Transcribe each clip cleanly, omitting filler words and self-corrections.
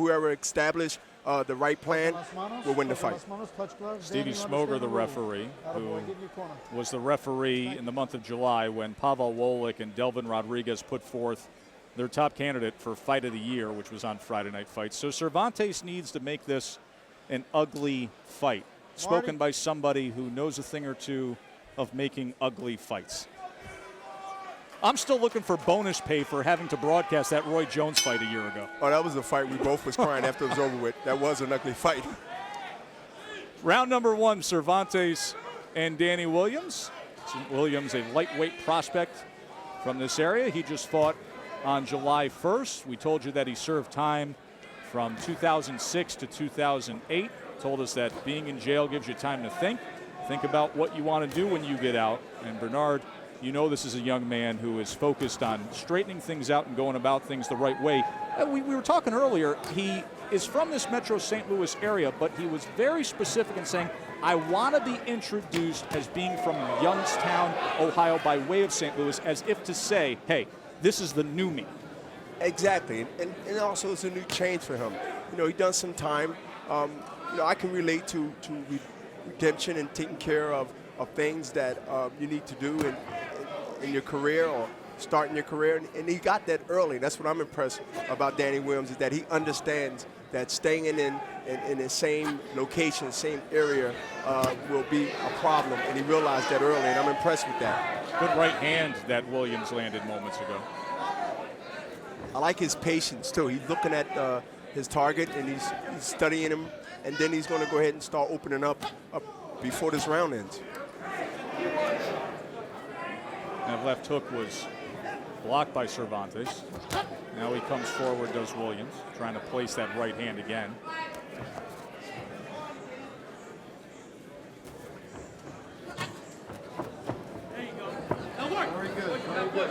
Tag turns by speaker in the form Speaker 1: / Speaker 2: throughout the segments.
Speaker 1: whoever established the right plan will win the fight.
Speaker 2: Stevie Smoger, the referee, who was the referee in the month of July when Pavel Wolik and Delvin Rodriguez put forth their top candidate for Fight of the Year, which was on Friday Night Fights. So Cervantes needs to make this an ugly fight. Spoken by somebody who knows a thing or two of making ugly fights. I'm still looking for bonus pay for having to broadcast that Roy Jones fight a year ago.
Speaker 1: Oh, that was a fight we both was crying after it was over with. That was an ugly fight.
Speaker 2: Round number 1, Cervantes and Dannie Williams. Williams, a lightweight prospect from this area. He just fought on July 1st. We told you that he served time from 2006 to 2008. Told us that being in jail gives you time to think about what you want to do when you get out. And Bernard, you know this is a young man who is focused on straightening things out and going about things the right way. We were talking earlier, he is from this Metro St. Louis area, but he was very specific in saying, I want to be introduced as being from Youngstown, Ohio, by way of St. Louis, as if to say, hey, this is the new me.
Speaker 1: Exactly, and also it's a new change for him. You know, he done some time. You know, I can relate to redemption and taking care of things that you need to do in your career or starting your career, and he got that early. That's what I'm impressed about Dannie Williams, is that he understands that staying in the same location, same area will be a problem, and he realized that early, and I'm impressed with that.
Speaker 2: Good right hand that Williams landed moments ago.
Speaker 1: I like his patience, too. He's looking at his target, and he's studying him, and then he's going to go ahead and start opening up before this round ends.
Speaker 2: That left hook was blocked by Cervantes. Now he comes forward, does Williams, trying to place that right hand again.
Speaker 3: There you go. Now work. Very good. Very good.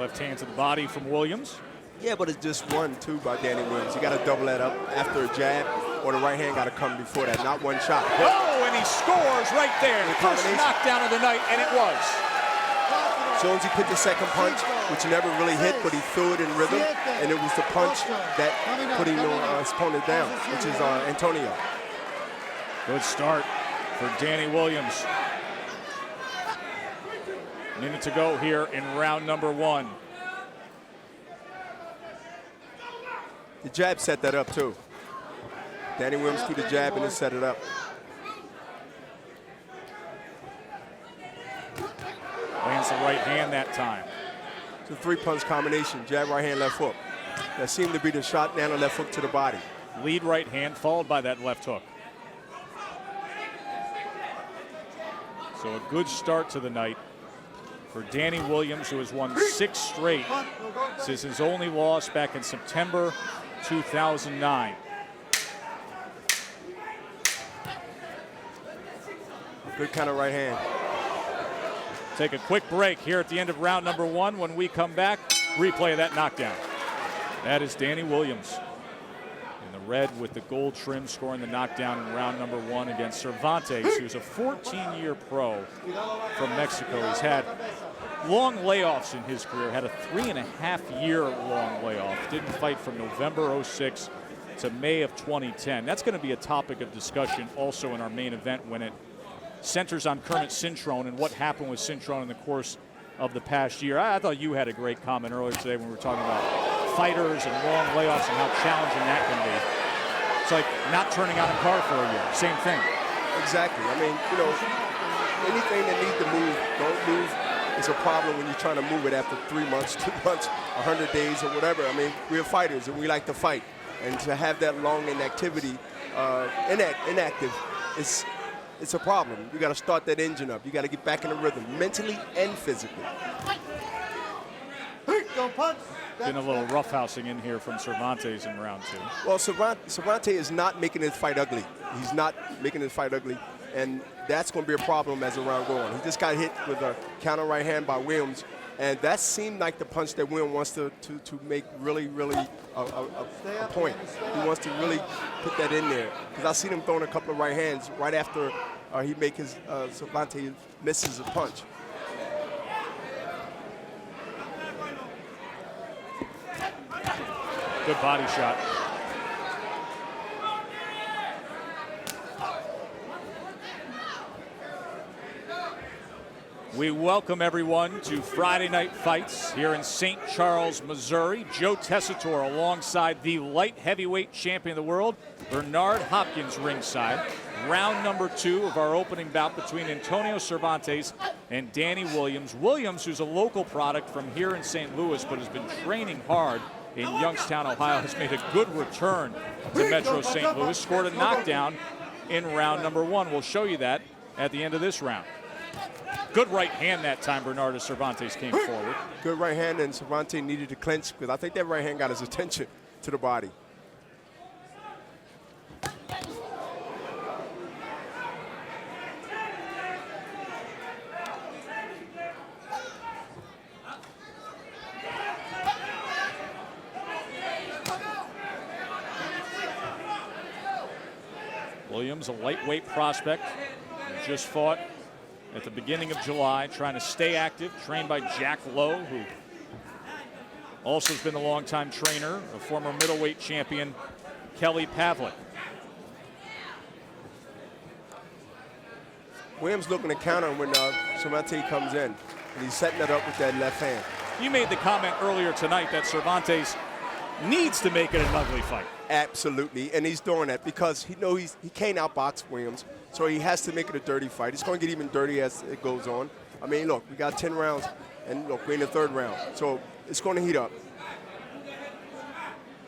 Speaker 2: Left hand to the body from Williams.
Speaker 1: Yeah, but it's just 1-2 by Dannie Williams. You got to double that up after a jab, or the right hand got to come before that, not one shot.
Speaker 2: Oh, and he scores right there. The first knockdown of the night, and it was.
Speaker 1: Jonesy put the second punch, which never really hit, but he threw it in rhythm, and it was the punch that put his opponent down, which is Antonio.
Speaker 2: Good start for Dannie Williams. Minute to go here in round number 1.
Speaker 1: The jab set that up, too. Dannie Williams threw the jab and then set it up.
Speaker 2: Lands the right hand that time.
Speaker 1: It's a 3-punch combination, jab, right hand, left hook. That seemed to be the shot, down a left hook to the body.
Speaker 2: Lead right hand followed by that left hook. So a good start to the night for Dannie Williams, who has won 6 straight since his only loss back in September 2009.
Speaker 1: Good kind of right hand.
Speaker 2: Take a quick break here at the end of round number 1. When we come back, replay of that knockdown. That is Dannie Williams in the red with the gold trim, scoring the knockdown in round number 1 against Cervantes, who's a 14-year pro from Mexico. He's had long layoffs in his career, had a 3.5-year long layoff. Didn't fight from November 06 to May of 2010. That's going to be a topic of discussion also in our main event when it centers on Kermit Cintrone and what happened with Cintrone in the course of the past year. I thought you had a great comment earlier today when we were talking about fighters and long layoffs and how challenging that can be. It's like not turning on a car for a year. Same thing.
Speaker 1: Exactly. I mean, you know, anything that needs to move, don't move. It's a problem when you're trying to move it after 3 months, 2 months, 100 days or whatever. I mean, we're fighters and we like to fight. And to have that long inactivity, inactive, it's a problem. You got to start that engine up. You got to get back in the rhythm, mentally and physically.
Speaker 2: Getting a little roughhousing in here from Cervantes in round 2.
Speaker 1: Well, Cervantes is not making his fight ugly. He's not making his fight ugly, and that's going to be a problem as the round goes on. He just got hit with a counter right hand by Williams, and that seemed like the punch that Williams wants to make really a point. He wants to really put that in there, because I seen him throwing a couple of right hands right after he make his Cervantes misses a punch.
Speaker 2: Good body shot. We welcome everyone to Friday Night Fights here in St. Charles, Missouri. Joe Tessitore alongside the light heavyweight champion of the world, Bernard Hopkins, ringside. Round number 2 of our opening bout between Antonio Cervantes and Dannie Williams. Williams, who's a local product from here in St. Louis, but has been training hard in Youngstown, Ohio, has made a good return to Metro St. Louis, scored a knockdown in round number 1. We'll show you that at the end of this round. Good right hand that time. Bernardo Cervantes came forward.
Speaker 1: Good right hand, and Cervantes needed to clinch because I think that right hand got his attention to the body.
Speaker 2: Williams, a lightweight prospect, just fought at the beginning of July, trying to stay active, trained by Jack Lowe, who also has been a longtime trainer of former middleweight champion Kelly Pavlik.
Speaker 1: Williams looking to counter when Cervantes comes in, and he's setting it up with that left hand.
Speaker 2: You made the comment earlier tonight that Cervantes needs to make it an ugly fight.
Speaker 1: Absolutely, and he's doing that because he knows he can't outbox Williams, so he has to make it a dirty fight. It's going to get even dirty as it goes on. I mean, look, we got 10 rounds, and look, we're in the 3rd round, so it's going to heat up.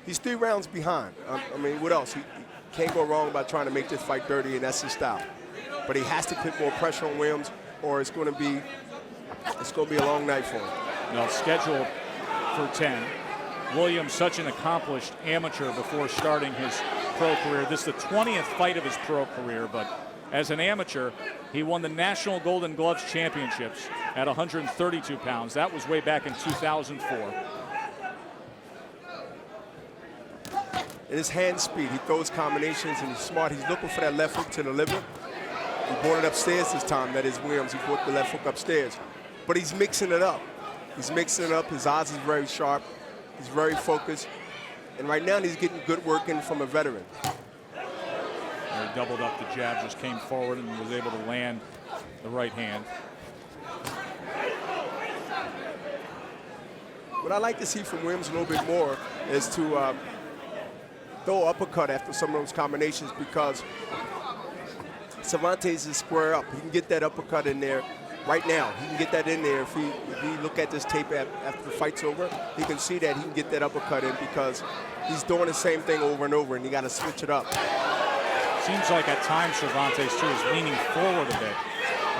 Speaker 1: He's 3 rounds behind. I mean, what else? He can't go wrong by trying to make this fight dirty, and that's his style. But he has to put more pressure on Williams, or it's going to be a long night for him.
Speaker 2: Now scheduled for 10. Williams, such an accomplished amateur before starting his pro career. This is the 20th fight of his pro career, but as an amateur, he won the National Golden Gloves Championships at 132 pounds. That was way back in 2004.
Speaker 1: And his hand speed, he throws combinations, and he's smart. He's looking for that left hook to the liver. He brought it upstairs this time. That is Williams. He brought the left hook upstairs. But he's mixing it up. He's mixing it up. His eyes is very sharp. He's very focused. And right now he's getting good work in from a veteran.
Speaker 2: He doubled up the jab, just came forward and was able to land the right hand.
Speaker 1: What I like to see from Williams a little bit more is to throw uppercut after some of those combinations, because Cervantes is square up. He can get that uppercut in there right now. He can get that in there. If we look at this tape after the fight's over, he can see that he can get that uppercut in, because he's doing the same thing over and over, and you got to switch it up.
Speaker 2: Seems like at times Cervantes, too, is leaning forward a bit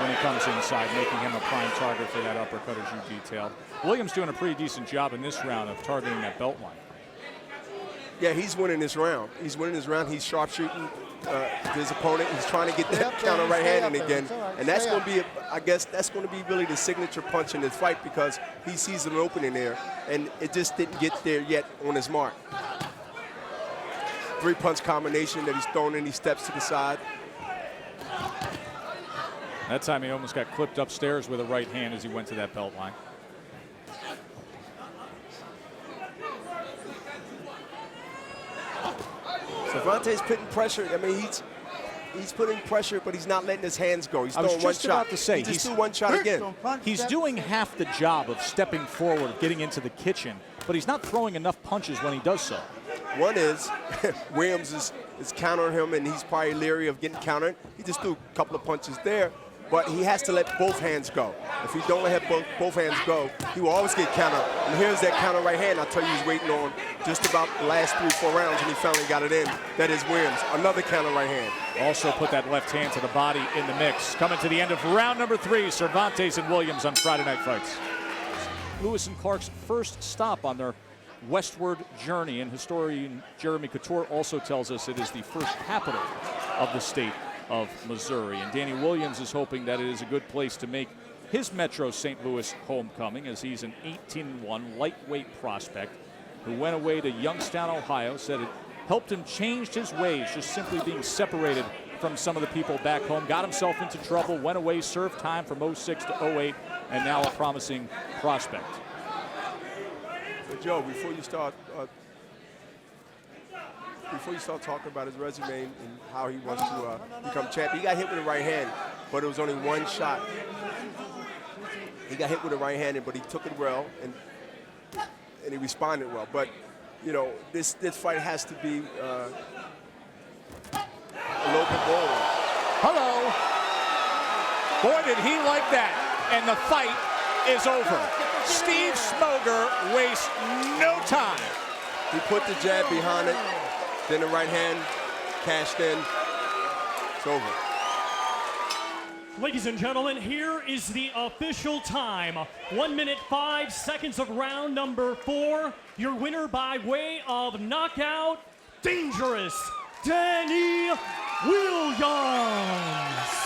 Speaker 2: when he comes inside, making him a prime target for that uppercut, as you detailed. Williams doing a pretty decent job in this round of targeting that belt line.
Speaker 1: Yeah, he's winning this round. He's winning this round. He's sharpshooting his opponent. He's trying to get that counter right hand in again. And that's going to be, I guess, that's going to be really the signature punch in this fight, because he sees an opening there, and it just didn't get there yet on his mark. 3-punch combination that he's thrown in. He steps to the side.
Speaker 2: That time he almost got clipped upstairs with a right hand as he went to that belt line.
Speaker 1: Cervantes putting pressure. I mean, he's putting pressure, but he's not letting his hands go. He's throwing one shot.
Speaker 2: About to say,
Speaker 1: he just threw one shot again.
Speaker 2: He's doing half the job of stepping forward, of getting into the kitchen, but he's not throwing enough punches when he does so.
Speaker 1: One is Williams is countering him, and he's probably leery of getting countered. He just threw a couple of punches there, but he has to let both hands go. If he don't let both hands go, he will always get countered. And here's that counter right hand I tell you he's waiting on just about the last 3-4 rounds, and he finally got it in. That is Williams. Another counter right hand.
Speaker 2: Also put that left hand to the body in the mix. Coming to the end of round number 3, Cervantes and Williams on Friday Night Fights. Lewis and Clark's first stop on their westward journey, and historian Jeremy Couture also tells us it is the first capital of the state of Missouri. And Dannie Williams is hoping that it is a good place to make his Metro St. Louis homecoming, as he's an 18-1 lightweight prospect who went away to Youngstown, Ohio, said it helped him change his ways, just simply being separated from some of the people back home, got himself into trouble, went away, served time from 06 to 08, and now a promising prospect.
Speaker 1: So Joe, before you start before you start talking about his resume and how he wants to become champion, he got hit with a right hand, but it was only one shot. He got hit with a right hand, but he took it well, and he responded well. But, you know, this fight has to be a little bit more.
Speaker 2: Hello. Boy, did he like that. And the fight is over. Steve Smoger wastes no time.
Speaker 1: He put the jab behind it, then the right hand cashed in. It's over.
Speaker 4: Ladies and gentlemen, here is the official time. 1 minute, 5 seconds of round number 4. Your winner by way of knockout, dangerous Dannie Williams.